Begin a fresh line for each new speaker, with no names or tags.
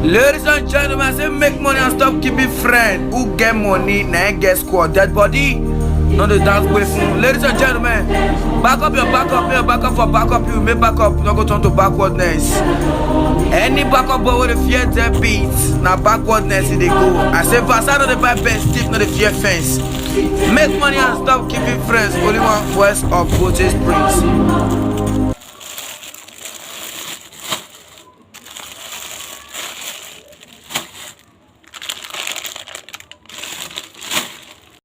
Ladies and gentlemen, I say make money and stop keeping friends. Who get money, now get squad. Dead body, not the dance with phone. Ladies and gentlemen, back up your backup, your backup for backup. You make backup, not go turn to backwardness. Any backup boy with a fear their beats, now backwardness they go. I say Versailles not the buy best tip, not the fear fence. Make money and stop keeping friends. Only one voice of British Prince.